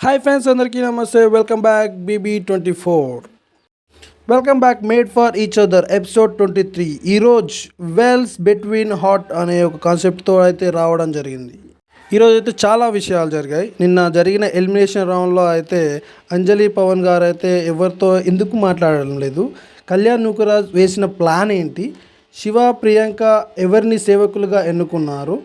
Hi friends, అందరికీ నమస్తే. Welcome back BB24. Welcome back made for each other episode 23. ఈరోజు wells between heart అనే ఒక కాన్సెప్ట్తో అయితే రావడం జరిగింది. ఈరోజు అయితే చాలా విషయాలు జరిగాయి. నిన్న జరిగిన ఎలిమినేషన్ రౌండ్లో అయితే అంజలి పవన్ గారు అయితే ఎవరితో ఎందుకు మాట్లాడడం లేదు, కళ్యాణ్ నూకరాజ్ వేసిన ప్లాన్ ఏంటి, శివ ప్రియాంక ఎవరిని సేవకులుగా ఎన్నుకున్నారు,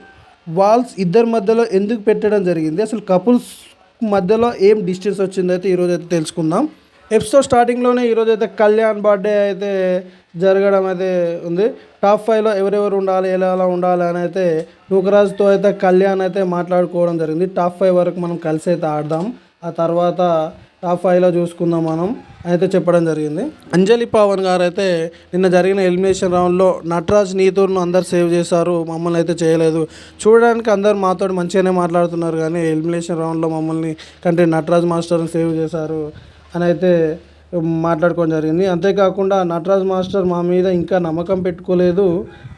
వాల్స్ ఇద్దరి మధ్యలో ఎందుకు పెట్టడం జరిగింది, అసలు కపుల్స్ మధ్యలో ఏం డిస్టెన్స్ వచ్చిందో అయితే ఈరోజు అయితే తెలుసుకుందాం. ఎపిసోడ్ స్టార్టింగ్లోనే ఈరోజు అయితే కళ్యాణ్ బర్త్డే అయితే జరగడం అయితే ఉంది. టాప్ 5లో ఎవరెవరు ఉండాలి, ఎలా ఉండాలి అని అయితే నూకరాజ్తో అయితే కళ్యాణ్ అయితే మాట్లాడుకోవడం జరిగింది. టాప్ 5 వరకు మనం కలిసి అయితే ఆడదాం, ఆ తర్వాత టాప్ 5లో చూసుకుందాం మనం అయితే చెప్పడం జరిగింది. అంజలి పవన్ గారు అయితే నిన్న జరిగిన ఎలిమినేషన్ రౌండ్లో నటరాజ్ నీతును అందరు సేవ్ చేశారు, మమ్మల్ని అయితే చేయలేదు. చూడడానికి అందరు మాతో మంచిగానే మాట్లాడుతున్నారు, కానీ ఎలిమినేషన్ రౌండ్లో మమ్మల్ని కంటే నటరాజ్ మాస్టర్ని సేవ్ చేశారు అని అయితే మాట్లాడుకోవడం జరిగింది. అంతేకాకుండా నటరాజ్ మాస్టర్ మా మీద ఇంకా నమ్మకం పెట్టుకోలేదు,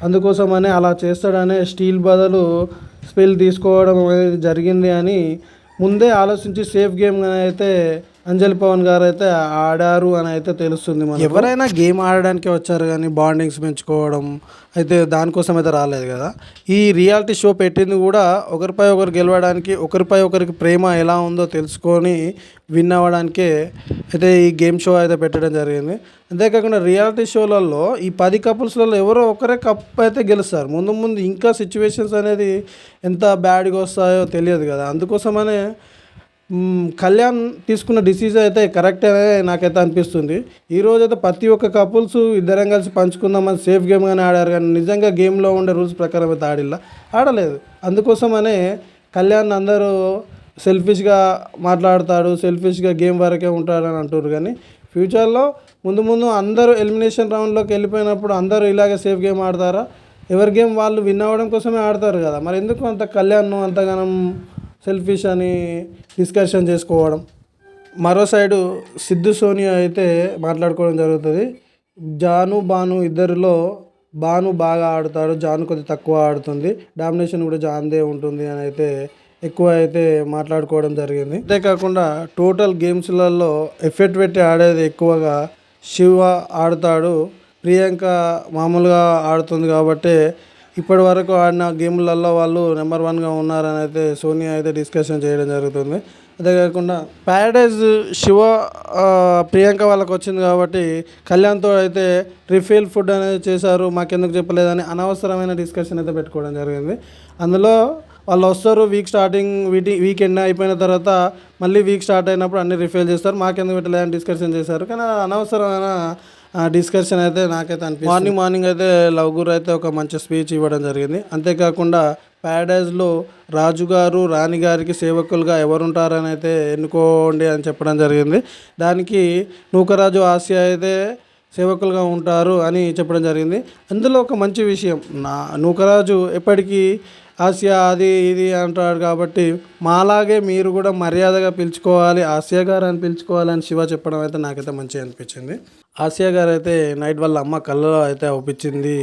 అందుకోసమనే అలా చేస్తాడనే స్టీల్ బదులు స్పెల్ తీసుకోవడం అనేది జరిగింది అని ముందే ఆలోచించి సేఫ్ గేమ్ అయితే అంజలి పవన్ గారు అయితే ఆడారు అని అయితే తెలుస్తుంది. మనం ఎవరైనా గేమ్ ఆడడానికే వచ్చారు, కానీ బాండింగ్స్ పెంచుకోవడం అయితే దానికోసం అయితే రాలేదు కదా. ఈ రియాలిటీ షో పెట్టింది కూడా ఒకరిపై ఒకరు గెలవడానికి, ఒకరిపై ఒకరికి ప్రేమ ఎలా ఉందో తెలుసుకొని విన్ అవ్వడానికే అయితే ఈ గేమ్ షో అయితే పెట్టడం జరిగింది. అంతేకాకుండా రియాలిటీ షోలలో ఈ 10 కపుల్స్లలో ఎవరో ఒకరే కప్ అయితే గెలుస్తారు. ముందు ఇంకా సిచ్యువేషన్స్ అనేది ఎంత బ్యాడ్గా వస్తాయో తెలియదు కదా. అందుకోసమనే కళ్యాణ్ తీసుకున్న డిసిజన్ అయితే కరెక్ట్ అనే నాకైతే అనిపిస్తుంది. ఈరోజు అయితే ప్రతి ఒక్క కపుల్స్ ఇద్దరం కలిసి పంచుకుందామని సేఫ్ గేమ్గానే ఆడారు, కానీ నిజంగా గేమ్లో ఉండే రూల్స్ ప్రకారం అయితే ఆడలేదు. అందుకోసమనే కళ్యాణ్ అందరూ సెల్ఫిష్గా మాట్లాడతాడు, సెల్ఫిష్గా గేమ్ వరకే ఉంటాడని అంటారు, కానీ ఫ్యూచర్లో ముందు అందరూ ఎలిమినేషన్ రౌండ్లోకి వెళ్ళిపోయినప్పుడు అందరూ ఇలాగే సేఫ్ గేమ్ ఆడతారా? ఎవరి గేమ్ వాళ్ళు విన్ అవ్వడం కోసమే ఆడతారు కదా. మరి ఎందుకు అంత కళ్యాణ్ అంతగానం సెల్ఫిష్ అని డిస్కషన్ చేసుకోవడం? మరో సైడు సిద్ధు సోనియా అయితే మాట్లాడుకోవడం జరుగుతుంది. జాను బాను ఇద్దరిలో బాను బాగా ఆడతాడు, జాను కొద్దిగా తక్కువ ఆడుతుంది, డామినేషన్ కూడా జాన్దే ఉంటుంది అని అయితే ఎక్కువ అయితే మాట్లాడుకోవడం జరిగింది. అంతేకాకుండా టోటల్ గేమ్స్లలో ఎఫెక్ట్ పెట్టి ఆడేది ఎక్కువగా శివ ఆడతాడు, ప్రియాంక మామూలుగా ఆడుతుంది. కాబట్టి ఇప్పటి వరకు ఆడిన గేమ్లలో వాళ్ళు నెంబర్ 1గా ఉన్నారని అయితే సోనియా అయితే డిస్కషన్ చేయడం జరుగుతుంది. అంతేకాకుండా ప్యారడైజ్ శివ ప్రియాంక వాళ్ళకి వచ్చింది కాబట్టి కళ్యాణ్తో అయితే రిఫిల్ ఫుడ్ అనేది చేశారు, మాకెందుకు చెప్పలేదని అనవసరమైన డిస్కషన్ అయితే పెట్టుకోవడం జరిగింది. అందులో వాళ్ళు వస్తారు వీక్ ఎండ్ అయిపోయిన తర్వాత మళ్ళీ వీక్ స్టార్ట్ అయినప్పుడు అన్ని రిఫిల్ చేస్తారు, మాకెందుకు పెట్టలేదని డిస్కషన్ చేశారు. కానీ అనవసరమైన డిస్కషన్ అయితే నాకైతే అనిపిస్తుంది. మార్నింగ్ అయితే లవ్ గురు అయితే ఒక మంచి స్పీచ్ ఇవ్వడం జరిగింది. అంతేకాకుండా ప్యారడైజ్లో రాజుగారు రాణి గారికి సేవకులుగా ఎవరుంటారని అయితే ఎన్నుకోండి అని చెప్పడం జరిగింది. దానికి నూకరాజు ఆసియా అయితే సేవకులుగా ఉంటారు అని చెప్పడం జరిగింది. అందులో ఒక మంచి విషయం, నూకరాజు ఎప్పటికీ ఆసియా అది ఇది అంటాడు, కాబట్టి మాలాగే మీరు కూడా మర్యాదగా పిలుచుకోవాలి, ఆసియా గారు అని పిలుచుకోవాలని శివ చెప్పడం అయితే నాకైతే మంచిగా అనిపించింది. ఆసియా గారు అయితే నైట్ వాళ్ళ అమ్మ కళ్ళలో అయితే ఒప్పించింది,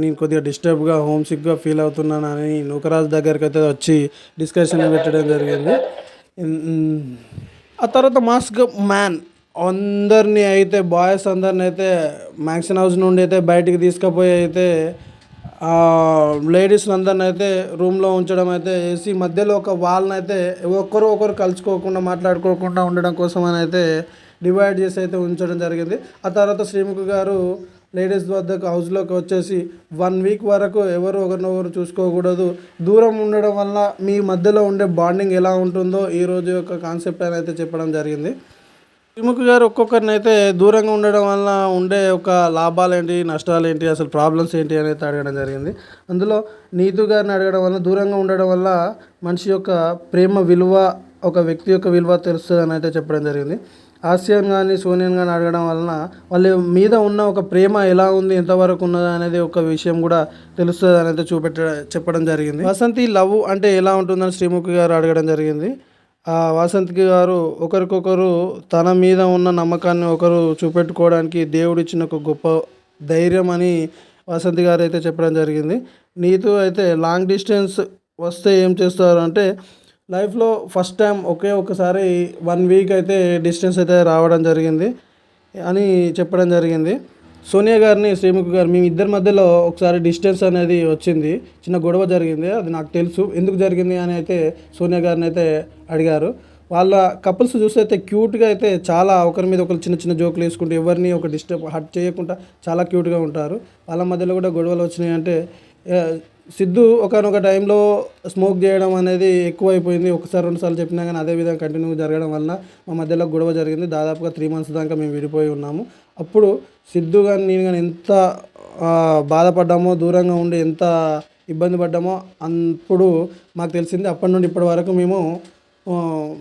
నేను కొద్దిగా డిస్టర్బ్గా హోమ్సిక్గా ఫీల్ అవుతున్నానని నూకరాజు దగ్గరికి అయితే వచ్చి డిస్కషన్ పెట్టడం జరిగింది. ఆ తర్వాత మాస్క్ మ్యాన్ అందరినీ అయితే బాయ్స్ అందరిని అయితే మ్యాక్సిన్ హౌస్ నుండి అయితే బయటికి తీసుకుపోయి అయితే లేడీస్ని అందరిని అయితే రూమ్లో ఉంచడం అయితే వేసి మధ్యలో ఒక వాల్ని అయితే ఒకరు కలుసుకోకుండా మాట్లాడుకోకుండా ఉండడం కోసం అని అయితే డివైడ్ చేసి అయితే ఉంచడం జరిగింది. ఆ తర్వాత శ్రీముఖి గారు లేడీస్ వద్దకు హౌస్లోకి వచ్చేసి 1 వీక్ వరకు ఎవరు ఒకరినొకరు చూసుకోకూడదు, దూరం ఉండడం వల్ల మీ మధ్యలో ఉండే బాండింగ్ ఎలా ఉంటుందో ఈరోజు యొక్క కాన్సెప్ట్ అని అయితే చెప్పడం జరిగింది. శ్రీముఖి గారు ఒక్కొక్కరిని అయితే దూరంగా ఉండడం వల్ల ఉండే ఒక లాభాలు ఏంటి, నష్టాలు ఏంటి, అసలు ప్రాబ్లమ్స్ ఏంటి అని అయితే అడగడం జరిగింది. అందులో నీతు గారిని అడగడం వల్ల దూరంగా ఉండడం వల్ల మనిషి యొక్క ప్రేమ విలువ, ఒక వ్యక్తి యొక్క విలువ తెలుస్తుంది అని అయితే చెప్పడం జరిగింది. ఆసియాన్ కానీ సోనియాన్ కానీ అడగడం వలన వాళ్ళ మీద ఉన్న ఒక ప్రేమ ఎలా ఉంది, ఎంతవరకు ఉన్నది అనేది ఒక విషయం కూడా తెలుస్తుంది అని అయితే చెప్పడం జరిగింది. వసంతి లవ్ అంటే ఎలా ఉంటుందని శ్రీముఖి గారు అడగడం జరిగింది. వాసంతి గారు ఒకరికొకరు తన మీద ఉన్న నమ్మకాన్ని ఒకరు చూపెట్టుకోవడానికి దేవుడిచ్చిన ఒక గొప్ప ధైర్యం అని వాసంతి గారు అయితే చెప్పడం జరిగింది. నీతు అయితే లాంగ్ డిస్టెన్స్ వస్తే ఏం చేస్తారు అంటే లైఫ్లో ఫస్ట్ టైం ఒకసారి 1 వీక్ అయితే డిస్టెన్స్ అయితే రావడం జరిగింది అని చెప్పడం జరిగింది. సోనియా గారిని, శ్రీముఖి గారు మేము ఇద్దరి మధ్యలో ఒకసారి డిస్టెన్స్ అనేది వచ్చింది. చిన్న గొడవ జరిగింది. అది నాకు తెలుసు. ఎందుకు జరిగింది అని అయితే సోనియా గారిని అయితే అడిగారు. వాళ్ళ కపుల్స్ చూస్తే అయితే క్యూట్గా అయితే చాలా ఒకరి మీద ఒకరు చిన్న చిన్న జోకులు వేసుకుంటూ ఎవరిని ఒక హర్ట్ చేయకుండా చాలా క్యూట్గా ఉంటారు. వాళ్ళ మధ్యలో కూడా గొడవలు వచ్చినాయి అంటే సిద్ధు ఒకానొక టైంలో స్మోక్ చేయడం అనేది ఎక్కువైపోయింది. ఒకసారి 2 సార్లు చెప్పినా కానీ అదే విధంగా కంటిన్యూ జరగడం వలన మా మధ్యలో గొడవ జరిగింది. దాదాపుగా 3 months దాకా మేము విడిపోయి ఉన్నాము. అప్పుడు సిద్ధు కానీ నేను కానీ ఎంత బాధపడ్డామో, దూరంగా ఉండి ఎంత ఇబ్బంది పడ్డామో అప్పుడు మాకు తెలిసింది. అప్పటి నుండి ఇప్పటి వరకు మేము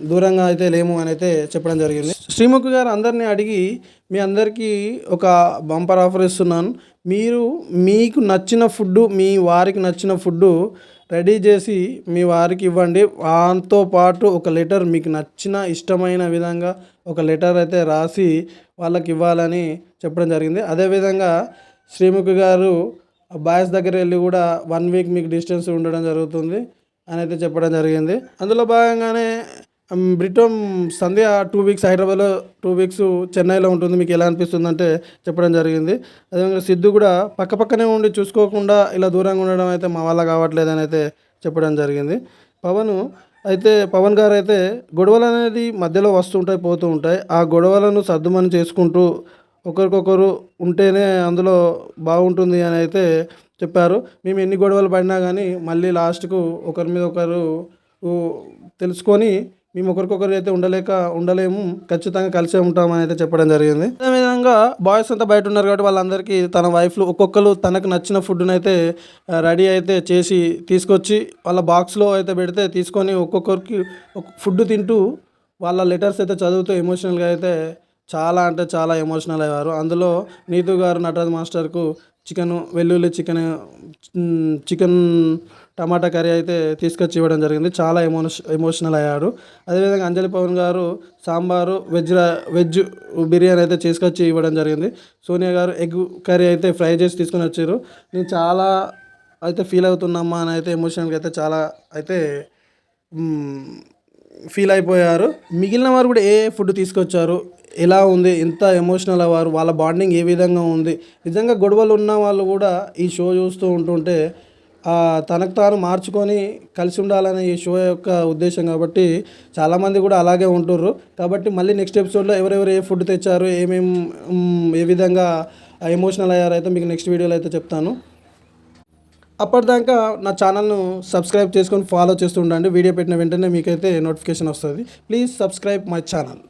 దూరంగా అయితే లేము అని అయితే చెప్పడం జరిగింది. శ్రీముఖి గారు అందరినీ అడిగి మీ అందరికీ ఒక బంపర్ ఆఫర్ ఇస్తున్నాను. మీకు నచ్చిన ఫుడ్డు, మీ వారికి నచ్చిన ఫుడ్డు రెడీ చేసి మీ వారికి ఇవ్వండి. దాంతో పాటు ఒక లెటర్, మీకు నచ్చిన ఇష్టమైన విధంగా ఒక లెటర్ అయితే రాసి వాళ్ళకి ఇవ్వాలని చెప్పడం జరిగింది. అదేవిధంగా శ్రీముఖి గారు బాయ్స్ దగ్గర వెళ్ళి కూడా 1 వీక్ మీకు డిస్టెన్స్ ఉండడం జరుగుతుంది అని అయితే చెప్పడం జరిగింది. అందులో భాగంగానే బ్రిటోమ్ సంధ్య 2 వీక్స్ హైదరాబాద్లో, 2 వీక్స్ చెన్నైలో ఉంటుంది. మీకు ఎలా అనిపిస్తుంది అంటే చెప్పడం జరిగింది. అదేవిధంగా సిద్ధు కూడా పక్కపక్కనే ఉండి చూసుకోకుండా ఇలా దూరంగా ఉండడం అయితే మా వల్ల కావట్లేదని అయితే చెప్పడం జరిగింది. పవన్ గారు అయితే గొడవలు అనేది మధ్యలో వస్తుంటాయి, పోతూ ఉంటాయి. ఆ గొడవలను సర్దుమని చేసుకుంటూ ఒకరికొకరు ఉంటేనే అందులో బాగుంటుంది అని అయితే చెప్పారు. మేము ఎన్ని గొడవలు పడినా కానీ మళ్ళీ లాస్ట్కు ఒకరి మీద ఒకరు తెలుసుకొని మేము ఒకరికొకరు అయితే ఉండలేము, ఖచ్చితంగా కలిసే ఉంటామని అయితే చెప్పడం జరిగింది. అదేవిధంగా బాయ్స్ అంతా బయట ఉన్నారు కాబట్టి వాళ్ళందరికీ తన వైఫ్లు ఒక్కొక్కరు తనకు నచ్చిన ఫుడ్ని అయితే రెడీ అయితే చేసి తీసుకొచ్చి వాళ్ళ బాక్స్లో అయితే పెడితే తీసుకొని ఒక్కొక్కరికి ఫుడ్ తింటూ వాళ్ళ లెటర్స్ అయితే చదువుతూ ఎమోషనల్గా అయితే చాలా అంటే చాలా ఎమోషనల్ అయ్యారు. అందులో నీతు గారు నటరాజ్ మాస్టర్కు వెల్లుల్లి చికెన్ టమాటా కర్రీ అయితే తీసుకొచ్చి ఇవ్వడం జరిగింది. చాలా ఎమోషనల్ అయ్యారు. అదేవిధంగా అంజలి పవన్ గారు సాంబారు, వెజ్ బిర్యానీ అయితే తీసుకొచ్చి ఇవ్వడం జరిగింది. సోనియా గారు ఎగ్ కర్రీ అయితే ఫ్రై చేసి తీసుకొని వచ్చారు. నేను చాలా అయితే ఫీల్ అవుతున్నామా అని అయితే ఎమోషనల్గా అయితే చాలా అయితే ఫీల్ అయిపోయారు. మిగిలిన వారు కూడా ఏ ఫుడ్ తీసుకొచ్చారు, ఎలా ఉంది, ఎంత ఎమోషనల్ అవ్వారు, వాళ్ళ బాండింగ్ ఏ విధంగా ఉంది. నిజంగా గొడవలు ఉన్న వాళ్ళు కూడా ఈ షో చూస్తూ ఉంటుంటే తనకు తాను మార్చుకొని కలిసి ఉండాలనే ఈ షో యొక్క ఉద్దేశం. కాబట్టి చాలామంది కూడా అలాగే ఉంటుర్రు. కాబట్టి మళ్ళీ నెక్స్ట్ ఎపిసోడ్లో ఎవరెవరు ఏ ఫుడ్ తెచ్చారు, ఏ విధంగా ఎమోషనల్ అయ్యారో అయితే మీకు నెక్స్ట్ వీడియోలో అయితే చెప్తాను. అప్పటిదాకా నా ఛానల్ను సబ్స్క్రైబ్ చేసుకొని ఫాలో చేస్తూ ఉండండి. వీడియో పెట్టిన వెంటనే మీకైతే నోటిఫికేషన్ వస్తుంది. Please subscribe my channel.